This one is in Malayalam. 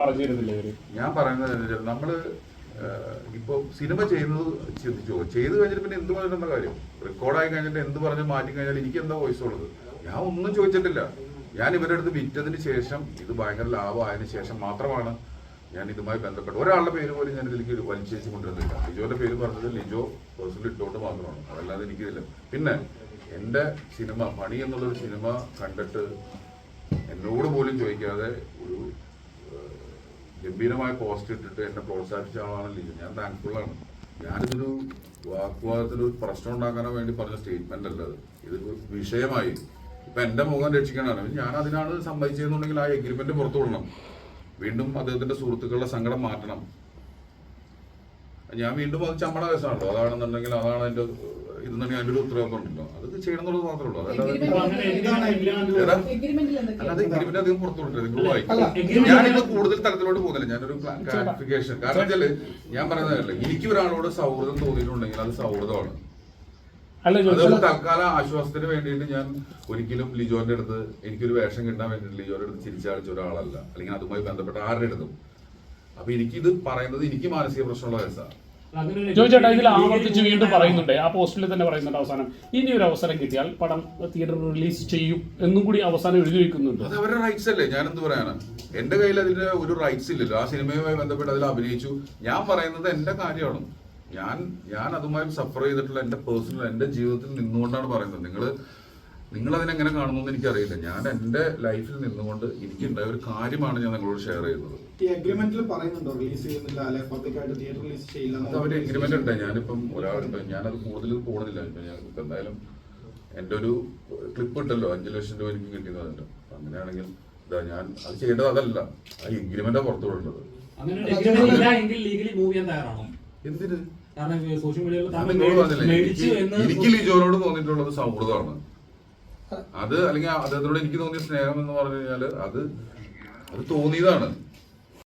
ഞാൻ പറയുന്നത് നമ്മള് ഇപ്പൊ സിനിമ ചെയ്യുന്നത് ചിന്തിച്ചു ചെയ്ത് കഴിഞ്ഞിട്ട് പിന്നെ എന്ത് പറഞ്ഞിട്ടെന്താ കാര്യം? റെക്കോർഡായി കഴിഞ്ഞിട്ട് എന്ത് പറഞ്ഞ് മാറ്റി കഴിഞ്ഞാൽ എനിക്ക് എന്താ വോയിസ് ഉള്ളത്? ഞാൻ ഒന്നും ചോദിച്ചിട്ടില്ല. ഞാൻ ഇവരുടെ അടുത്ത് വിറ്റതിന് ശേഷം ഇത് ഭയങ്കര ലാഭമായതിനു ശേഷം മാത്രമാണ് ഞാൻ ഇതുമായി ബന്ധപ്പെട്ട് ഒരാളുടെ പേര് പോലും ഞാൻ ഇതിലേക്ക് വലിച്ചേച്ച് കൊണ്ടുവരുന്നില്ല. ലിജോന്റെ പേര് പറഞ്ഞത് ലിജോ പേഴ്സണൽ ഇട്ടോട്ട് മാത്രമാണ്, അതല്ലാതെ എനിക്കിതില്ല. പിന്നെ എൻ്റെ സിനിമ പണി എന്നുള്ളൊരു സിനിമ കണ്ടിട്ട് എന്നോട് പോലും ചോദിക്കാതെ ഒരു ഗംഭീരമായ പോസ്റ്റ് ഇട്ടിട്ട് എന്നെ പ്രോത്സാഹിപ്പിച്ച ആളാണ് ലിജോ. ഞാൻ താങ്ക്ഫുള്ളാണ്. ഞാനിതൊരു വാഗ്വാദത്തിലൊരു പ്രശ്നം ഉണ്ടാക്കാനോ വേണ്ടി പറഞ്ഞ സ്റ്റേറ്റ്മെന്റ് അല്ല അത്. ഇതൊരു വിഷയമായി ഇപ്പൊ എന്റെ മുഖം രക്ഷിക്കാനാണ് ഞാൻ അതിനാണ് സമ്മതിച്ചതെന്നുണ്ടെങ്കിൽ ആ എഗ്രിമെന്റ് പുറത്തു വിടണം. വീണ്ടും അദ്ദേഹത്തിന്റെ സുഹൃത്തുക്കളുടെ സങ്കടം മാറ്റണം. ഞാൻ വീണ്ടും അത് ചമ്മട കേസാണല്ലോ. അതാണെന്നുണ്ടെങ്കിൽ അതാണ് അതിന്റെ ഇതെന്നുണ്ടെങ്കിൽ അതിന്റെ ഒരു ഉത്തരവാദിത്വം ഉണ്ടല്ലോ. അത് ചെയ്യണം എന്നുള്ളത് മാത്രമേ ഉള്ളൂ. അല്ലാതെ എഗ്രിമെന്റ് അധികം പുറത്തു വിട്ടത് നിങ്ങൾ വായിക്കും. ഞാനിത് കൂടുതൽ തലത്തിലോട്ട് പോകുന്നില്ല. ഞാനൊരു ക്ലാരിഫിക്കേഷൻ. കാരണം വെച്ചാല് ഞാൻ പറയുന്നതല്ല, എനിക്ക് ഒരാളോട് സൗഹൃദം തോന്നിയിട്ടുണ്ടെങ്കിൽ അത് സൗഹൃദമാണ്. അതൊരു തൽക്കാല ആശ്വാസത്തിന് വേണ്ടിയിട്ട് ഞാൻ ഒരിക്കലും ലിജോന്റെ അടുത്ത് എനിക്കൊരു വേഷം കിട്ടാൻ വേണ്ടിയിട്ട് ലിജോന്റെ അടുത്ത് ചിരിച്ചടിച്ച ഒരാളല്ല, അല്ലെങ്കിൽ അതുമായി ബന്ധപ്പെട്ട ആരുടെ അടുത്തും. അപ്പൊ എനിക്കിത് പറയുന്നത് എനിക്ക് മാനസിക പ്രശ്നമുള്ള കേസാണ്. ജോയിച്ചേട്ടാ, ഇതിൽ ആവർത്തിച്ച് വീണ്ടും പറയുന്നുണ്ട്, ആ പോസ്റ്റിൽ തന്നെ പറയുന്നുണ്ട് അവസാനം ഇനി ഒരു അവസരം കിട്ടിയാൽ പടം തിയേറ്ററിൽ റിലീസ് ചെയ്യും എന്നും കൂടി അവസാനം എഴുതി വെക്കുന്നുണ്ട്. അത് അവരുടെ റൈറ്റ്സ് അല്ലേ? ഞാൻ എന്ത് പറയാനാ? എന്റെ കയ്യിൽ അതിന്റെ ഒരു റൈറ്റ്സ് ഇല്ലല്ലോ. ആ സിനിമയുമായി ബന്ധപ്പെട്ട് അതിൽ അഭിനയിച്ചു. ഞാൻ പറയുന്നത് എന്റെ കാര്യമാണ്. ഞാൻ അതുമായി സഫർ ചെയ്തിട്ടുള്ള എന്റെ പേഴ്സണൽ എന്റെ ജീവിതത്തിൽ നിന്നുകൊണ്ടാണ് പറയുന്നത്. നിങ്ങൾ അതിനെങ്ങനെ കാണുന്നു എന്ന് എനിക്കറിയില്ല. ഞാൻ എന്റെ ലൈഫിൽ നിന്നുകൊണ്ട് എനിക്കുണ്ടായ ഒരു കാര്യമാണ് ഞാൻ നിങ്ങളോട് ഷെയർ ചെയ്യുന്നത്. അത് അവര് എഗ്രിമെന്റ് ഉണ്ട്. ഞാനിപ്പം ഒരാളുണ്ട്, ഞാനത് കൂടുതൽ പോകുന്നില്ല. ഇപ്പൊ ഞാൻ എന്തായാലും എന്റെ ഒരു ക്ലിപ്പ് ഇട്ടല്ലോ, 5 ലക്ഷം രൂപ എനിക്ക് കിട്ടിയതുണ്ട്. അങ്ങനെയാണെങ്കിൽ ഇതാ ഞാൻ അത് ചെയ്യേണ്ടത് അതല്ല, ആ എഗ്രിമെന്റാ പുറത്തു വിടേണ്ടത്. എന്തിന്? എനിക്ക് ലിജോനോട് തോന്നിയിട്ടുള്ളത് സൗഹൃദമാണ്. അത് അല്ലെങ്കിൽ അദ്ദേഹത്തിനോട് എനിക്ക് തോന്നിയ സ്നേഹം എന്ന് പറഞ്ഞു കഴിഞ്ഞാൽ അത് തോന്നിയതാണ്.